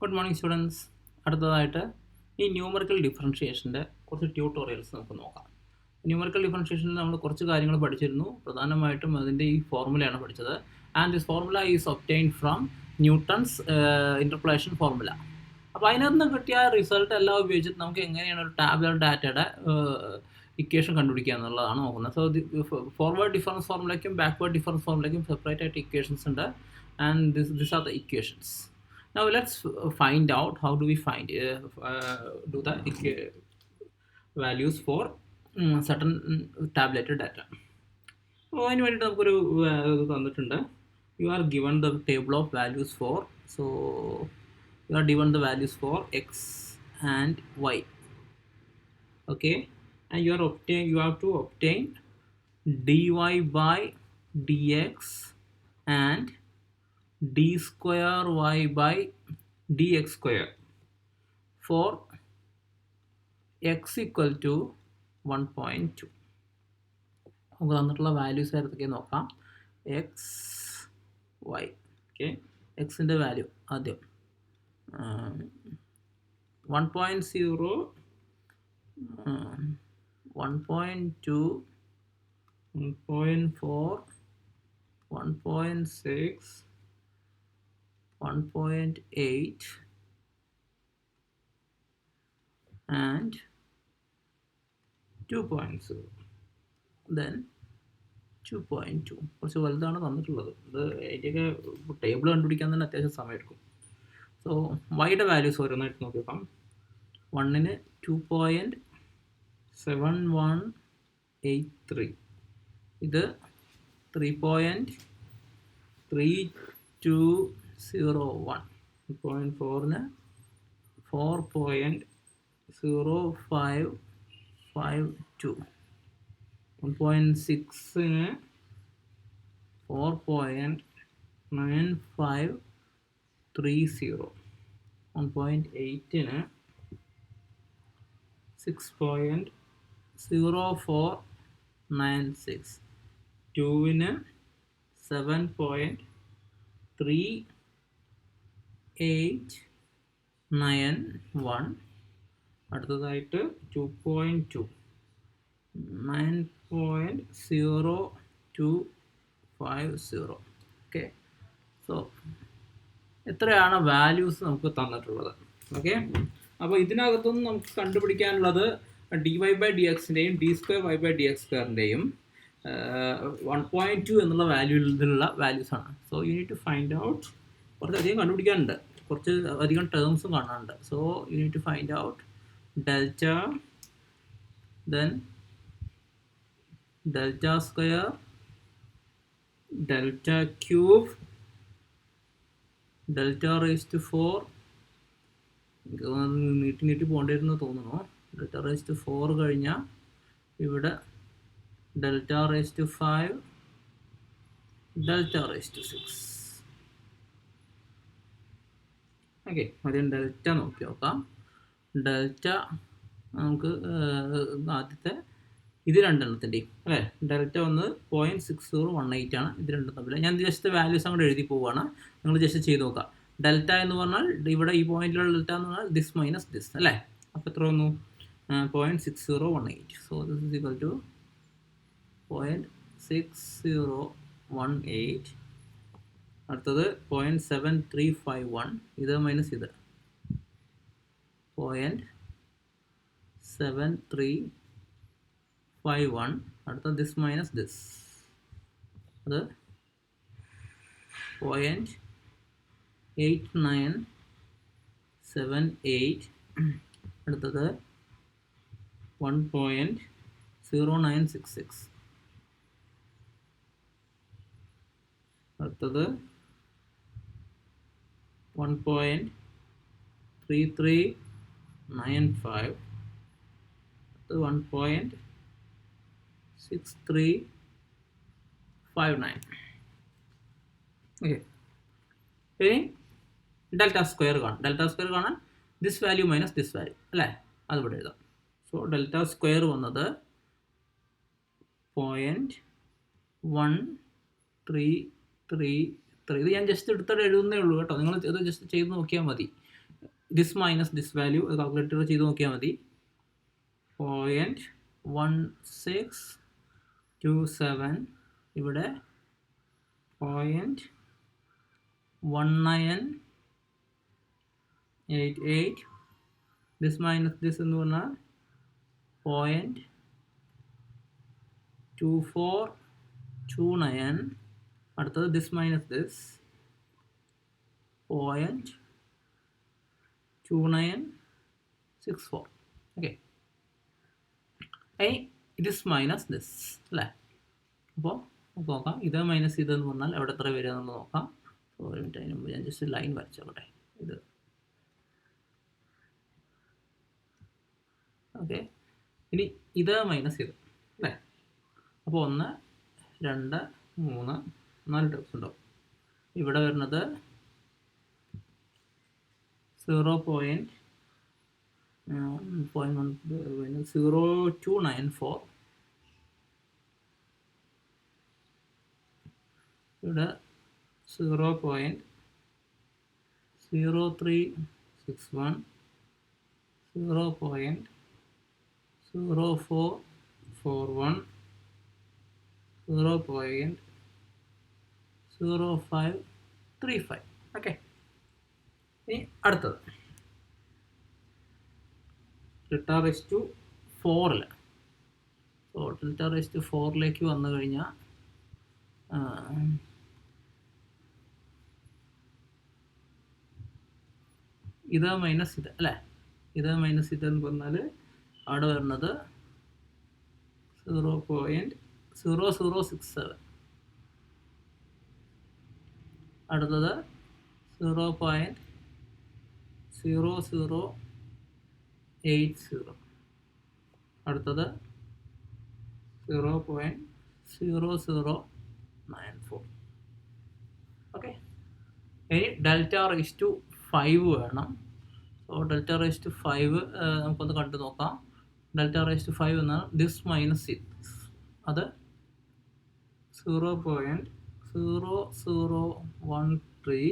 Good morning students. അടുത്തതായിട്ട് ഈ numerical ഡിഫറൻഷിയേഷൻ്റെ കുറച്ച് ട്യൂട്ടോറിയൽസ് നമുക്ക് നോക്കാം. ന്യൂമറിക്കൽ ഡിഫറൻഷിയേഷനിൽ നമ്മൾ കുറച്ച് കാര്യങ്ങൾ പഠിച്ചിരുന്നു. പ്രധാനമായിട്ടും അതിൻ്റെ ഈ ഫോർമുലയാണ് പഠിച്ചത്. And this formula is obtained from Newton's interpolation formula. അപ്പോൾ അതിനകത്ത് നിന്ന് കിട്ടിയ റിസൾട്ട് എല്ലാം ഉപയോഗിച്ചിട്ട് നമുക്ക് എങ്ങനെയാണ് ഒരു ടാബുലർ ഡാറ്റയുടെ ഇക്വേഷൻ കണ്ടുപിടിക്കുക എന്നുള്ളതാണ് നോക്കുന്നത്. സോ ഫോർവേഡ് ഡിഫറൻസ് ഫോർമുലയ്ക്കും ബാക്ക്വേർഡ് ഡിഫറൻസ് ഫോർമുലയ്ക്കും സെപ്പറേറ്റ് ആയിട്ട് ഇക്വേഷൻസ് ഉണ്ട്. And this are the equations. Now let's find out how do we do the values for certain tabulated data. അതിന് വേണ്ടിയിട്ട് നമുക്കൊരു ഇത് തന്നിട്ടുണ്ട്. You are given the table of values for, so you are given the values for x and y. Okay, and you have to obtain dy by dx and d square y by dx square for x equal to 1.2. നമുക്ക് തന്നിട്ടുള്ള values ഏതൊക്കെ നോക്കാം. X y. Okay, എക്സിൻ്റെ value ആദ്യം 1.0, 1.2, 1.4, 1.6, 1.8 and 2.0, then 2.2. കുറച്ച് വലുതാണ് തന്നിട്ടുള്ളത്. ഇത് അതിൻ്റെയൊക്കെ ടേബിൾ കണ്ടുപിടിക്കാൻ തന്നെ അത്യാവശ്യം സമയമെടുക്കും. സോ വൈയുടെ വാല്യൂസ് ഓരോന്നായിട്ട് നോക്കിയേക്കാം. 1ന് 2.7183, ഇത് 3.3201, 4ന് 4.0552, 1.6ന് 4.9530, 1.8ന് 6.0496, 2ന് 7.3891, അടുത്തതായിട്ട് 2.2 9.0250. ഓക്കെ, സോ എത്രയാണ് വാല്യൂസ് നമുക്ക് തന്നിട്ടുള്ളത്. ഓക്കെ, അപ്പോൾ ഇതിനകത്തുനിന്ന് നമുക്ക് കണ്ടുപിടിക്കാനുള്ളത് dy ബൈ ഡി എക്സിൻ്റെയും d square y by d x സ്ക്വയറിൻ്റെയും 1.2 എന്നുള്ള വാല്യൂവിലുള്ള വാല്യൂസാണ്. So you need to find out. കുറച്ചധികം കണ്ടുപിടിക്കാനുണ്ട്, കുറച്ച് അധികം ടേംസും കാണാനുണ്ട്. So you need to find out delta, then delta square, delta cube, delta raised to 4, നീട്ടി പോകേണ്ടിരുന്നു തോന്നുന്നു. ഡെൽറ്റ റേസ് ടു 4 കഴിഞ്ഞാൽ ഇവിടെ delta raise to 5, delta raise to 6. Okay, ആദ്യം ഡെൽറ്റ നോക്കി നോക്കാം. ഡെൽറ്റ നമുക്ക് ആദ്യത്തെ ഇത് രണ്ടെണ്ണത്തിൻ്റെയും അല്ലേ, ഡെൽറ്റ ഒന്ന് 0.6018 ആണ്. ഇത് രണ്ടും തമ്മിൽ ഞാൻ ജസ്റ്റ് വാല്യൂസ് അങ്ങോട്ട് എഴുതി പോവുകയാണ്. നിങ്ങൾ ജസ്റ്റ് ചെയ്ത് നോക്കുക. ഡെൽറ്റ എന്ന് പറഞ്ഞാൽ ഇവിടെ ഈ പോയിന്റിലുള്ള ഡെൽറ്റ എന്ന് പറഞ്ഞാൽ ദിസ് മൈനസ് ദിസ് അല്ലേ. അപ്പോൾ എത്ര വന്നു? 0.6018. So this is equal to 0.6018. അടുത്തത് 0.7351, ഇത് മൈനസ് ഇത് 0.7351. അടുത്ത ദിസ് മൈനസ് ദിസ്, അത് 0.8978. അടുത്തത് 1.0966. അടുത്തത് 1.3395. 1.6359. ഓക്കെ, ഇനി ഡെൽറ്റ സ്ക്വയർ കാണാം. ഡെൽറ്റ സ്ക്വയർ കാണാൻ this value minus this value അല്ലേ, അതിവിടെ എഴുതാം. സോ ഡെൽറ്റ സ്ക്വയർ വന്നത് 0.133. ഇത് ഞാൻ ജസ്റ്റ് എടുത്തിട്ട് എഴുതുന്നേ ഉള്ളൂ കേട്ടോ. നിങ്ങൾ ഇത് ജസ്റ്റ് ചെയ്ത് നോക്കിയാൽ മതി. This minus this value calculator ചെയ്ത് നോക്കിയാൽ മതി. 0.1627 ഇവിടെ 0.1988. ദിസ് മൈനസ് ദിസ് എന്ന് പറഞ്ഞാൽ 0.2429. അടുത്തത് this minus this 0.2964. Okay, this minus this അല്ലേ. അപ്പോൾ നമുക്ക് നോക്കാം, ഇത് മൈനസ് ഇതെന്ന് പറഞ്ഞാൽ എവിടെ എത്ര വരിക എന്നുള്ളത് നോക്കാം. സോ ഒരു മിനിറ്റ്, അതിന് മുമ്പ് ഞാൻ ജസ്റ്റ് ലൈൻ വരച്ചോട്ടെ. ഇത് ഓക്കെ, ഇനി ഇത് മൈനസ് ഇത് അല്ലേ. അപ്പോൾ 1 2 3 4 ടേംസ് ഉണ്ടാവും. ഇവിടെ വരുന്നത് 0.0294. ഇവിടെ 0.0361, 0.0441, 0.0535. ഓക്കെ, ഇനി അടുത്തത് delta raise to 4. So delta raise to 4ലേക്ക് വന്നു കഴിഞ്ഞാൽ ഇത് മൈനസ് ഇത് അല്ലേ. ഇത് മൈനസ് ഇത് എന്ന് പറഞ്ഞാൽ അവിടെ വരുന്നത് 0.0067. അടുത്തത് 0.0080. അടുത്തത് 0.0094. ഓക്കെ, ഇനി ഡെൽറ്റ റൈസ് ടു 5 വേണം. സോ ഡെൽറ്റ റൈസ് ടു 5 നമുക്കൊന്ന് കണ്ടു നോക്കാം. ഡെൽറ്റ റൈസ് ടു 5 എന്നാൽ ദിസ് മൈനസ് ഇത്, അത് 0.0013.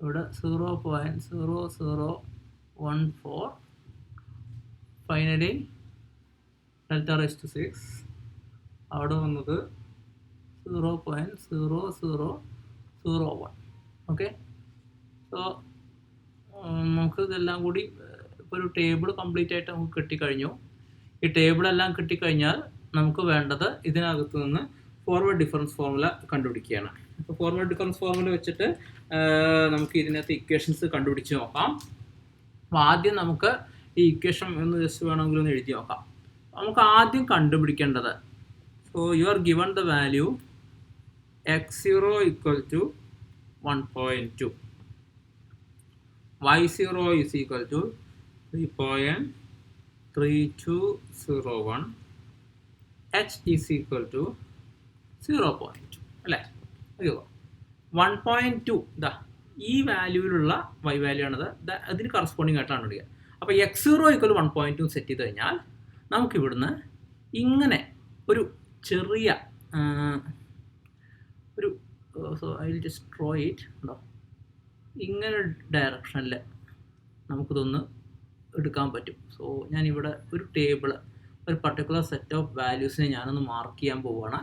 ഇവിടെ 0.0014. ഫൈനലി ഡെൽറ്റ റൈസ് ടു 6 അവിടെ വന്നത് 0.0001. ഓക്കെ, സോ നമുക്ക് ഇതെല്ലാം കൂടി ഇപ്പോൾ ഒരു ടേബിൾ കംപ്ലീറ്റ് ആയിട്ട് നമുക്ക് കിട്ടിക്കഴിഞ്ഞു. ഈ ടേബിളെല്ലാം കിട്ടിക്കഴിഞ്ഞാൽ നമുക്ക് വേണ്ടത് ഇതിനകത്ത് നിന്ന് ഫോർവേഡ് ഡിഫറൻസ് ഫോർമുല കണ്ടുപിടിക്കുകയാണ്. അപ്പോൾ ഫോർവേഡ് ഡിഫറൻസ് ഫോർമുല വെച്ചിട്ട് നമുക്ക് ഇതിനകത്ത് ഇക്വേഷൻസ് കണ്ടുപിടിച്ച് നോക്കാം. അപ്പോൾ ആദ്യം നമുക്ക് ഈ ഇക്വേഷൻ ഒന്ന് ജസ്റ്റ് വേണമെങ്കിൽ ഒന്ന് എഴുതി നോക്കാം. നമുക്ക് ആദ്യം കണ്ടുപിടിക്കേണ്ടത്, so you are given the value x0 equal to 1.2, y0 is equal to 3.3201, h is equal to 0.2 അല്ലേ. 1.2 ഇതാ ഈ വാല്യൂവിലുള്ള y വാല്യൂ ആണത്, അതിന് കറസ്പോണ്ടിങ് ആയിട്ടാണ് ഇടുക. അപ്പോൾ x0 equal 1.2 സെറ്റ് ചെയ്ത് കഴിഞ്ഞാൽ നമുക്കിവിടുന്ന് ഇങ്ങനെ ഒരു ചെറിയ ഒരു so I will just draw it ഉണ്ടോ, ഇങ്ങനെ ഡയറക്ഷനിൽ നമുക്കിതൊന്ന് എടുക്കാൻ പറ്റും. സോ ഞാനിവിടെ ഒരു ടേബിൾ, ഒരു പർട്ടിക്കുലർ സെറ്റ് ഓഫ് വാല്യൂസിനെ ഞാനൊന്ന് മാർക്ക് ചെയ്യാൻ പോവുകയാണ്.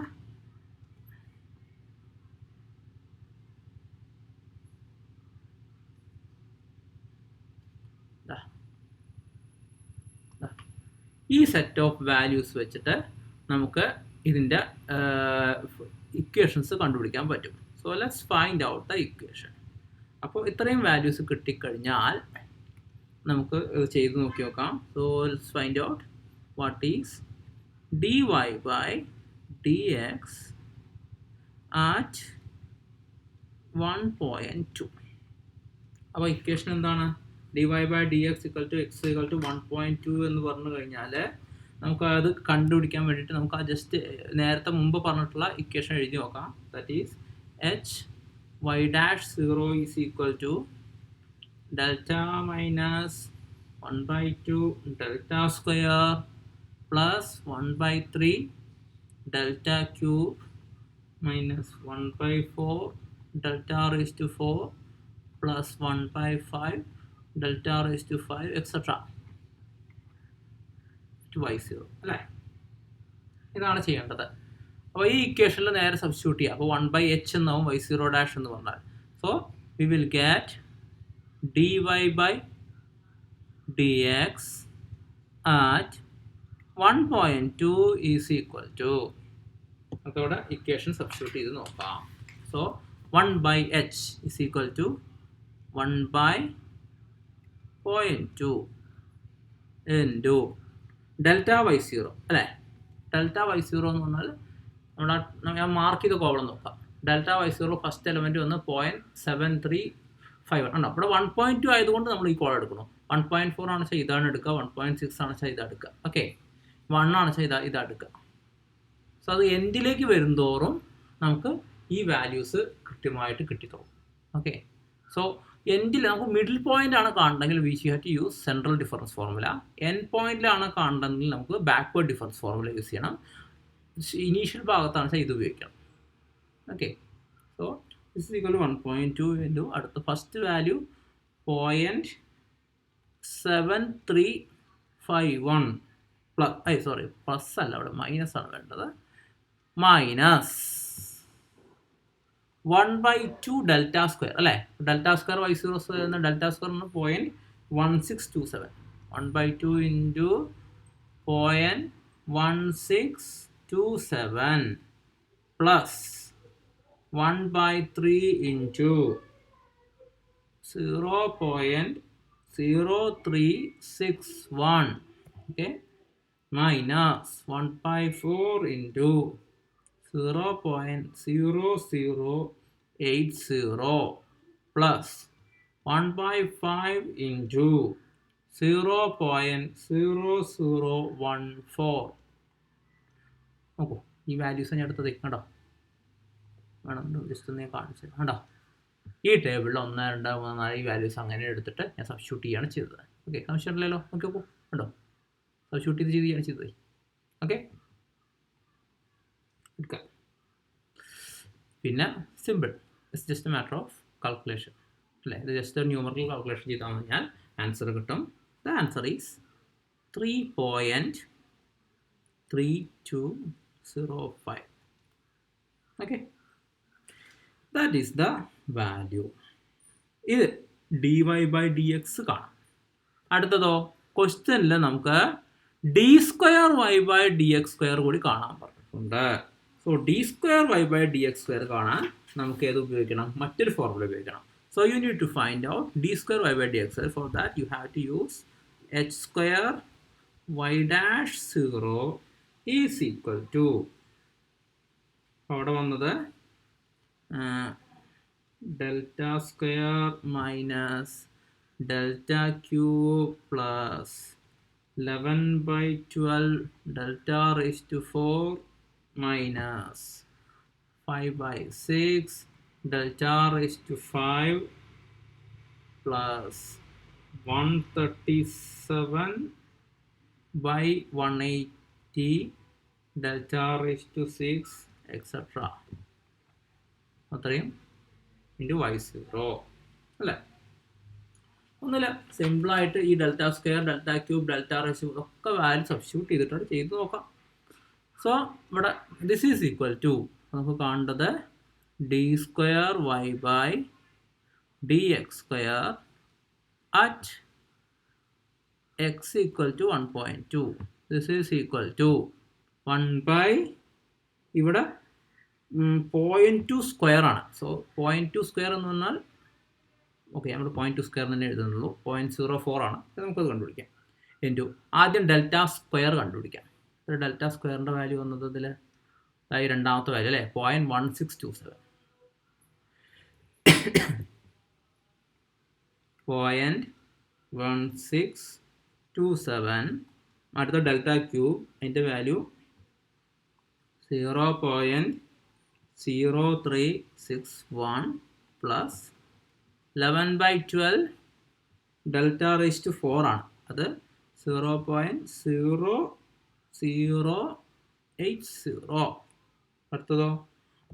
ഈ സെറ്റ് ഓഫ് വാല്യൂസ് വെച്ചിട്ട് നമുക്ക് ഇതിൻ്റെ ഇക്വേഷൻസ് കണ്ടുപിടിക്കാൻ പറ്റും. So let's find out the equation. അപ്പോൾ ഇത്രയും വാല്യൂസ് കിട്ടിക്കഴിഞ്ഞാൽ നമുക്ക് ചെയ്ത് നോക്കി നോക്കാം. So let's find out what is dy by dx at 1.2. അപ്പോൾ ഇക്വേഷൻ എന്താണ്? dy by dx equal to x equal to 1.2 എന്ന് പറഞ്ഞു കഴിഞ്ഞാൽ നമുക്കത് കണ്ടുപിടിക്കാൻ വേണ്ടിയിട്ട് നമുക്ക് ആ ജസ്റ്റ് നേരത്തെ മുമ്പ് പറഞ്ഞിട്ടുള്ള ഇക്വേഷൻ എഴുതി നോക്കാം. That is h y dash 0 is equal to delta minus 1/2 delta square plus 1/3 delta cube minus 1/4 delta raised to 4 plus 1/5 delta raise to 5 etcetera to y0 അല്ലേ? ഇതാണ് ചെയ്യേണ്ടത്. അപ്പോൾ ഈ ഇക്വേഷനിൽ നേരെ സബ്സ്റ്റിറ്റ്യൂട്ട് ചെയ്യുക. അപ്പോൾ 1/h എന്നാവും y0 ഡാഷ് എന്ന് പറഞ്ഞാൽ. So we will get dy by dx at 1.2 is equal to, അതോടെ ഇക്വേഷൻ സബ്സ്റ്റിറ്റ്യൂട്ട് ചെയ്ത് നോക്കാം. So 1/h is equal to 1/0.2 into delta y0 അല്ലേ? ഡെൽറ്റ y0 എന്ന് പറഞ്ഞാൽ ഞാൻ മാർക്ക് ചെയ്ത കോളം നോക്കാം. ഡെൽറ്റ y0 ഫസ്റ്റ് എലമെൻറ്റ് വന്ന് 0.735 ഉണ്ടോ? ഇവിടെ 1.2 ആയതുകൊണ്ട് നമ്മൾ ഈ കോളം എടുക്കണം. 1.4 ആണ് വെച്ചാൽ ഇതാണ് എടുക്കുക, 1.6 ആണ് വെച്ചാൽ ഇതാണ് എടുക്കുക. ഓക്കെ, 1 ആണ് വെച്ചാൽ ഇതാ എടുക്കുക. സോ അത് എൻഡിലേക്ക് വരുന്തോറും നമുക്ക് ഈ വാല്യൂസ് കൃത്യമായിട്ട് കിട്ടിത്തോളും. ഓക്കെ, സോ എൻഡിൽ നമുക്ക് മിഡിൽ പോയിന്റ് ആണ് കാണണമെങ്കിൽ we have to use central difference formula. End പോയിന്റിലാണ് കാണണമെങ്കിൽ നമുക്ക് ബാക്ക്വേർഡ് ഡിഫറൻസ് ഫോർമുല യൂസ് ചെയ്യണം. ഇനീഷ്യൽ ഭാഗത്താണ് വെച്ചാൽ ഇത് ഉപയോഗിക്കണം. Okay, so this equal to 1.2 into അടുത്ത ഫസ്റ്റ് വാല്യൂ 0.7351 പ്ലസ് പ്ലസ് അല്ല, അവിടെ മൈനസ് ആണ് വേണ്ടത്. മൈനസ് 1/2 ഡെൽറ്റ സ്ക്വയർ അല്ലേ? ഡെൽറ്റ സ്ക്വയർ y0 എന്ന delta square 0.1627. 1/2 into 0.1627 plus 1/3 into 0.0361. ഓക്കെ, മൈനസ് 1/4 ഇൻറ്റു 0.0080 plus 1/5 into 0.0014. നോക്കൂ, ഈ വാല്യൂസ് ഞാൻ എടുത്തത് കണ്ടോ? വേണം ജസ്റ്റ് ഒന്ന് കാണിച്ചു കണ്ടോ? ഈ ടേബിളിൽ 1, 2, 3, 4 ഈ വാല്യൂസ് അങ്ങനെ എടുത്തിട്ട് ഞാൻ സബ്സ്റ്റിറ്റ്യൂട്ട് ചെയ്യാണ് ചെയ്തത്. ഓക്കെ, സംശയമില്ലല്ലോ? ഓക്കെ, അപ്പോൾ കണ്ടോ, സബ്സ്റ്റിറ്റ്യൂട്ട് ചെയ്ത് ചെയ്യാണ് ചെയ്തത്. ഓക്കെ, പിന്നെ simple, it's just A matter of calculation അല്ലേ? ഇത് ജസ്റ്റ് ഒരു ന്യൂമറിക്കൽ കാൽക്കുലേഷൻ ചെയ്താൽ ഞാൻ ആൻസർ കിട്ടും. The answer is 3.3205. Okay, that is the value. ഇത് dy by dx കാണാം. അടുത്തതോ ക്വസ്റ്റ്യനിൽ നമുക്ക് d²y/dx² കൂടി കാണാൻ പറഞ്ഞിട്ടുണ്ട്. സോ d²y/dx² കാണാൻ നമുക്ക് ഏത് ഉപയോഗിക്കണം? മറ്റൊരു ഫോർമുല ഉപയോഗിക്കണം. So you need to find out d²y/dx². For that you have to use h²y'0 is equal to, അവിടെ വന്നത് delta square minus delta cube plus 11/12 delta raise to 4 minus 5/6 delta raised to 5 plus 137/180 delta raised to 6 etc. അത്രയും into y0 അല്ലേ? ഒന്നുമില്ല, സിമ്പിളായിട്ട് ഈ delta square, delta cube, delta raise ഒക്കെ value substitute ചെയ്തിട്ടാണ് ചെയ്ത് നോക്കാം. സോ ഇവിടെ ദിസ് ഈസ് ഈക്വൽ ടു നമുക്ക് കാണേണ്ടത് d²y/dx² at x equal to 1.2. This is equal to 1/ ഇവിടെ 0.2 സ്ക്വയർ ആണ്. സോ 0.2 സ്ക്വയർ എന്ന് പറഞ്ഞാൽ ഓക്കെ, നമ്മൾ 0.2 സ്ക്വയർ തന്നെ എഴുതുന്നുള്ളൂ. 0.04 ആണ്. നമുക്കത് കണ്ടുപിടിക്കാം. ഇൻറ്റു ആദ്യം ഡെൽറ്റ സ്ക്വയർ കണ്ടുപിടിക്കാം. ഡെൽറ്റ സ്ക്വയറിൻ്റെ വാല്യൂ വന്നത് ഇതിൽ രണ്ടാമത്തെ വാല്യൂ അല്ലേ? 0.1627. 0.1627. അടുത്ത ഡെൽറ്റ ക്യൂബ്, അതിൻ്റെ value 0.0361 plus 11/12 delta raise to 4 ആണ്. അത് 0.0080. അടുത്തതോ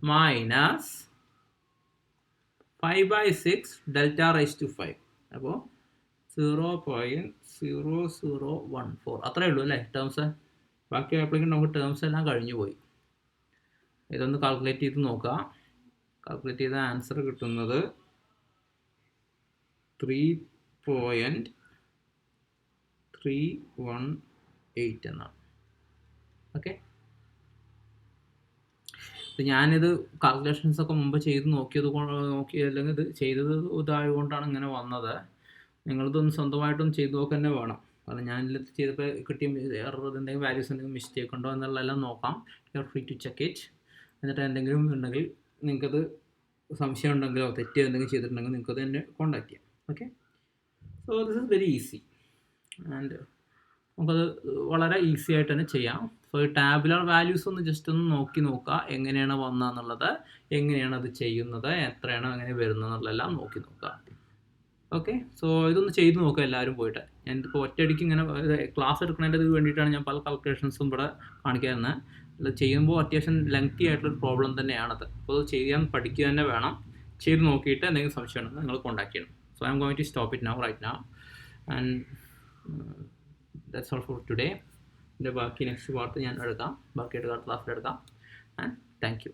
മൈനസ് 5/6 ഡെൽറ്റ റേസ് ടു 5. അപ്പോൾ 0.0014 അത്രയേ ഉള്ളൂ അല്ലേ ടേംസ്. ബാക്കി ആയപ്പോഴേക്കും നമുക്ക് ടേംസ് എല്ലാം കഴിഞ്ഞു പോയി. ഇതൊന്ന് കാൽക്കുലേറ്റ് ചെയ്ത് നോക്കുക. കാൽക്കുലേറ്റ് ചെയ്ത ആൻസർ കിട്ടുന്നത് 3.318 എന്നാണ്. ഓക്കെ, ഞാനിത് കാൽക്കുലേഷൻസ് ഒക്കെ മുമ്പ് ചെയ്ത് അല്ലെങ്കിൽ ഇത് ചെയ്തത് ഇതായതുകൊണ്ടാണ് ഇങ്ങനെ വന്നത്. നിങ്ങളിതൊന്ന് സ്വന്തമായിട്ടൊന്ന് ചെയ്ത് നോക്കുക തന്നെ വേണം. കാരണം ഞാനിത് ചെയ്തപ്പോൾ കിട്ടിയ എറർ എന്തെങ്കിലും വാല്യൂസ് എന്തെങ്കിലും മിസ്റ്റേക്ക് ഉണ്ടോ എന്നുള്ളതെല്ലാം നോക്കാം. You are free to check it. എന്നിട്ട് എന്തെങ്കിലും ഉണ്ടെങ്കിൽ നിങ്ങൾക്കത് സംശയം ഉണ്ടെങ്കിലോ തെറ്റ് എന്തെങ്കിലും ചെയ്തിട്ടുണ്ടെങ്കിൽ നിങ്ങൾക്കത് എന്നെ കോൺടാക്ട് ചെയ്യാം. Okay, so this is very easy and നമുക്കത് വളരെ ഈസി ആയിട്ട് തന്നെ ചെയ്യാം. സോ ഈ ടാബുലർ വാല്യൂസ് ഒന്ന് ജസ്റ്റ് ഒന്ന് നോക്കുക, എങ്ങനെയാണ് വന്നതെന്നുള്ളത്, എങ്ങനെയാണ് അത് ചെയ്യുന്നത്, എത്രയാണ് അങ്ങനെ വരുന്നത് എന്നുള്ളതെല്ലാം നോക്കി നോക്കുക. ഓക്കെ, സോ ഇതൊന്ന് ചെയ്ത് നോക്കുക എല്ലാവരും പോയിട്ട്. ഞാനിപ്പോൾ ഒറ്റയടിക്ക് ഇങ്ങനെ ക്ലാസ് എടുക്കുന്നതിൻ്റെ വേണ്ടിയിട്ടാണ് ഞാൻ പല കാൽക്കുലേഷൻസും ഇവിടെ കാണിക്കാറുള്ളത്. ഇത് ചെയ്യുമ്പോൾ അത്യാവശ്യം ലെങ്തി ആയിട്ടുള്ളൊരു പ്രോബ്ലം തന്നെയാണത്. അപ്പോൾ അത് ചെയ്യാൻ പഠിക്കുക തന്നെ വേണം. ചെയ്ത് നോക്കിയിട്ട് എന്തെങ്കിലും സംശയം ഉണ്ടെങ്കിൽ നിങ്ങൾ കോൺടാക്ട് ചെയ്യണം. So I am going to stop it now right now and that's all for today. ഇതിൻ്റെ ബാക്കി നെക്സ്റ്റ് പാർട്ട് ഞാൻ എടുക്കാം, ബാക്കിയായിട്ട് ക്ലാസ്സിൽ എടുക്കാം. And thank you.